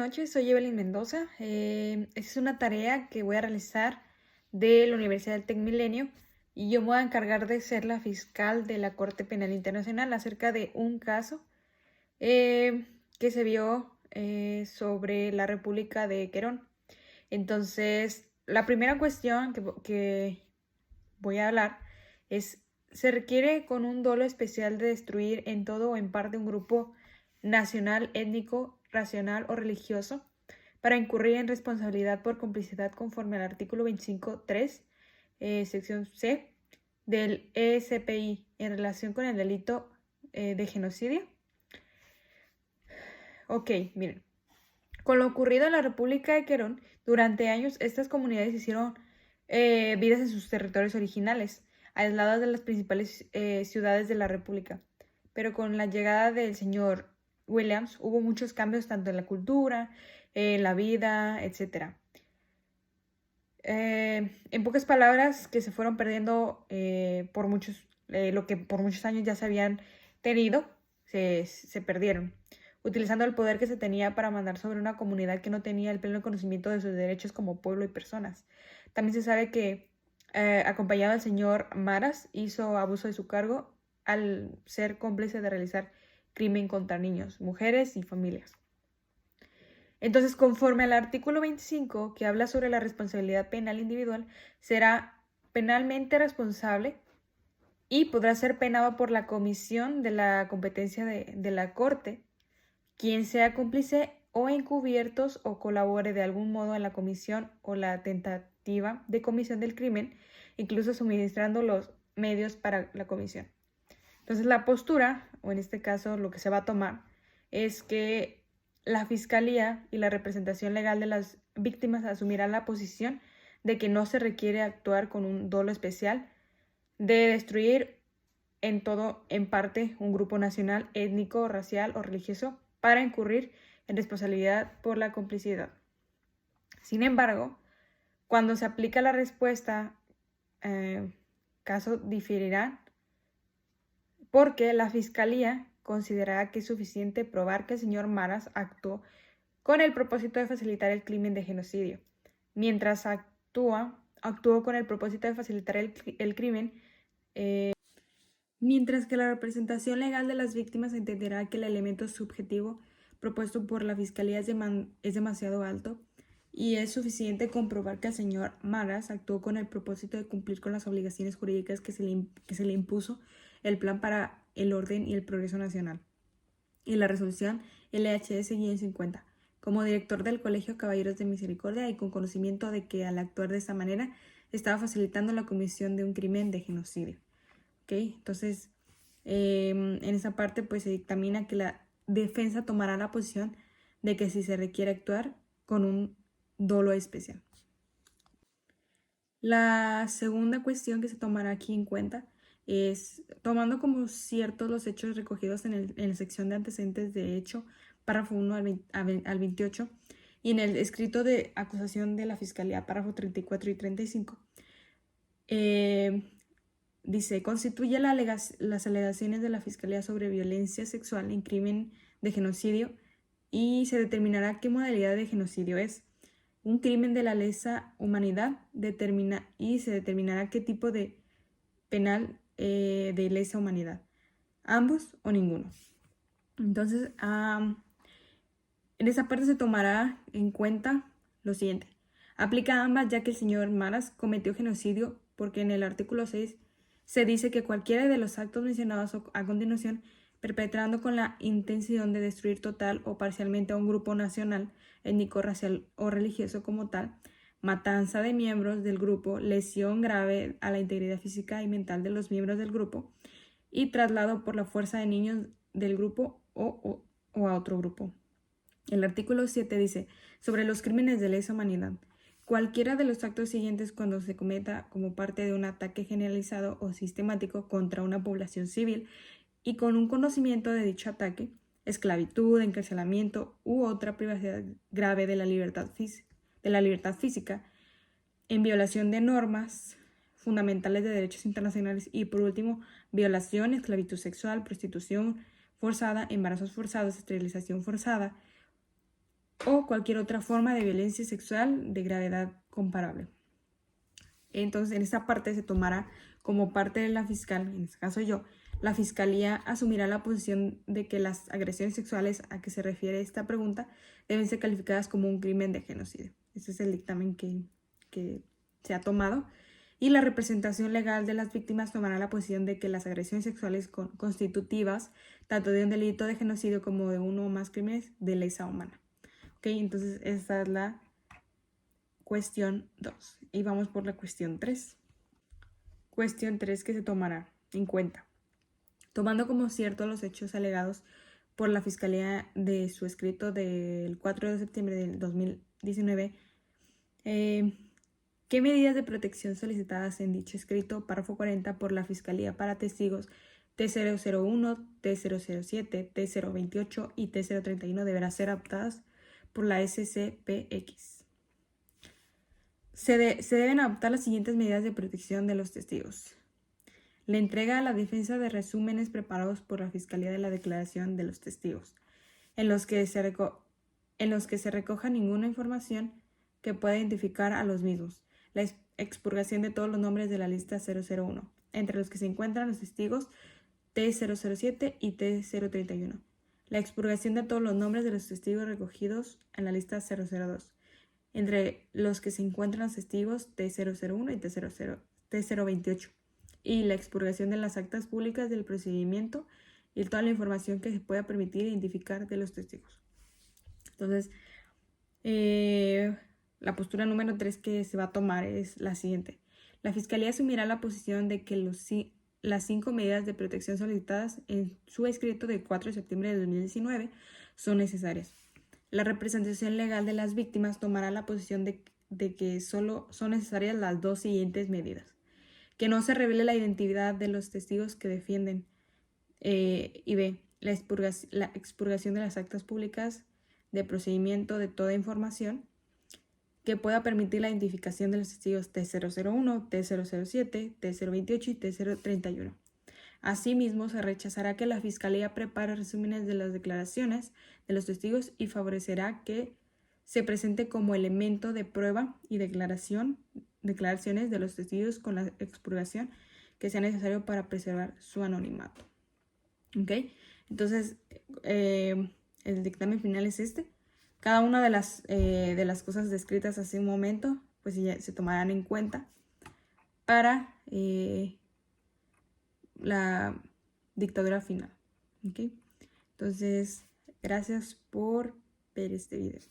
noches, soy Evelyn Mendoza. Esta es una tarea que voy a realizar de la Universidad del TecMilenio y yo me voy a encargar de ser la fiscal de la Corte Penal Internacional acerca de un caso que se vio sobre la República de Querón. Entonces, la primera cuestión que voy a hablar es: ¿se requiere con un dolo especial de destruir en todo o en parte un grupo nacional, étnico, racional o religioso para incurrir en responsabilidad por complicidad conforme al artículo 25.3, sección C del ESPI en relación con el delito de genocidio? Ok, miren. Con lo ocurrido en la República de Querón, durante años estas comunidades hicieron vidas en sus territorios originales, aisladas de las principales ciudades de la República. Pero con la llegada del señor Williams hubo muchos cambios tanto en la cultura, en la vida, etc. En pocas palabras, que se fueron perdiendo lo que por muchos años ya se habían tenido, se perdieron, utilizando el poder que se tenía para mandar sobre una comunidad que no tenía el pleno conocimiento de sus derechos como pueblo y personas. También se sabe que, acompañado al señor Maras, hizo abuso de su cargo al ser cómplice de realizar crimen contra niños, mujeres y familias. Entonces, conforme al artículo 25, que habla sobre la responsabilidad penal individual, será penalmente responsable y podrá ser penado por la comisión de la competencia de la Corte quien sea cómplice o encubiertos o colabore de algún modo en la comisión o la tentativa de comisión del crimen, incluso suministrando los medios para la comisión. Entonces, la postura, o en este caso lo que se va a tomar, es que la Fiscalía y la representación legal de las víctimas asumirán la posición de que no se requiere actuar con un dolo especial de destruir en todo, en parte, un grupo nacional, étnico, racial o religioso para incurrir en responsabilidad por la complicidad. Sin embargo, cuando se aplica la respuesta, caso diferirá porque la Fiscalía considerará que es suficiente probar que el señor Maras actuó con el propósito de facilitar el crimen de genocidio, mientras actuó con el propósito de facilitar el crimen, mientras que la representación legal de las víctimas entenderá que el elemento subjetivo propuesto por la Fiscalía es demasiado alto y es suficiente comprobar que el señor Maras actuó con el propósito de cumplir con las obligaciones jurídicas que se le impuso el Plan para el Orden y el Progreso Nacional y la resolución LHS-50. Como director del Colegio Caballeros de Misericordia y con conocimiento de que al actuar de esta manera estaba facilitando la comisión de un crimen de genocidio. ¿Okay? Entonces, en esa parte pues se dictamina que la defensa tomará la posición de que si se requiere actuar con un dolo especial. La segunda cuestión que se tomará aquí en cuenta es, tomando como ciertos los hechos recogidos en la sección de antecedentes de hecho, párrafo 1 al 28, y en el escrito de acusación de la Fiscalía, párrafo 34 y 35, dice: constituye las alegaciones de la Fiscalía sobre violencia sexual en crimen de genocidio y se determinará qué modalidad de genocidio es. Un crimen de la lesa humanidad y se determinará qué tipo de penal de lesa humanidad. Ambos o ninguno. Entonces, en esa parte se tomará en cuenta lo siguiente. Aplica a ambas ya que el señor Maras cometió genocidio porque en el artículo 6 se dice que cualquiera de los actos mencionados a continuación, perpetrando con la intención de destruir total o parcialmente a un grupo nacional, étnico, racial o religioso como tal, matanza de miembros del grupo, lesión grave a la integridad física y mental de los miembros del grupo y traslado por la fuerza de niños del grupo o a otro grupo. El artículo 7 dice: sobre los crímenes de lesa humanidad, cualquiera de los actos siguientes cuando se cometa como parte de un ataque generalizado o sistemático contra una población civil y con un conocimiento de dicho ataque, esclavitud, encarcelamiento u otra privacidad grave de la libertad física, en violación de normas fundamentales de derechos internacionales y, por último, violación, esclavitud sexual, prostitución forzada, embarazos forzados, esterilización forzada o cualquier otra forma de violencia sexual de gravedad comparable. Entonces, en esta parte se tomará como parte de la fiscal, en este caso yo, la fiscalía asumirá la posición de que las agresiones sexuales a que se refiere esta pregunta deben ser calificadas como un crimen de genocidio. Ese es el dictamen que se ha tomado. Y la representación legal de las víctimas tomará la posición de que las agresiones sexuales constitutivas tanto de un delito de genocidio como de uno o más crímenes de lesa humana. ¿Ok? Entonces, esta es la cuestión 2. Y vamos por la cuestión 3. Cuestión 3 que se tomará en cuenta. Tomando como cierto los hechos alegados por la Fiscalía de su escrito del 4 de septiembre del 2019, ¿qué medidas de protección solicitadas en dicho escrito, párrafo 40, por la Fiscalía para testigos T001, T007, T028 y T031 deberán ser adoptadas por la SCPX? Se deben adoptar las siguientes medidas de protección de los testigos. La entrega a la defensa de resúmenes preparados por la Fiscalía de la Declaración de los Testigos, en los que se recoja ninguna información que pueda identificar a los mismos. La expurgación de todos los nombres de la lista 001, entre los que se encuentran los testigos T007 y T031. La expurgación de todos los nombres de los testigos recogidos en la lista 002, entre los que se encuentran los testigos T001 y T028. Y la expurgación de las actas públicas del procedimiento y toda la información que se pueda permitir identificar de los testigos. Entonces, la postura número 3 que se va a tomar es la siguiente. La Fiscalía asumirá la posición de que las 5 medidas de protección solicitadas en su escrito del 4 de septiembre de 2019 son necesarias. La representación legal de las víctimas tomará la posición de que solo son necesarias las 2 siguientes medidas. Que no se revele la identidad de los testigos que defienden, y B, la expurgación de las actas públicas de procedimiento de toda información que pueda permitir la identificación de los testigos T001, T007, T028 y T031. Asimismo, se rechazará que la Fiscalía prepare resúmenes de las declaraciones de los testigos y favorecerá que se presente como elemento de prueba y declaraciones de los testigos con la expurgación que sea necesario para preservar su anonimato. ¿Ok? Entonces, el dictamen final es este. Cada una de las cosas descritas hace un momento, pues ya se tomarán en cuenta para la dictadura final. ¿Ok? Entonces, gracias por ver este video.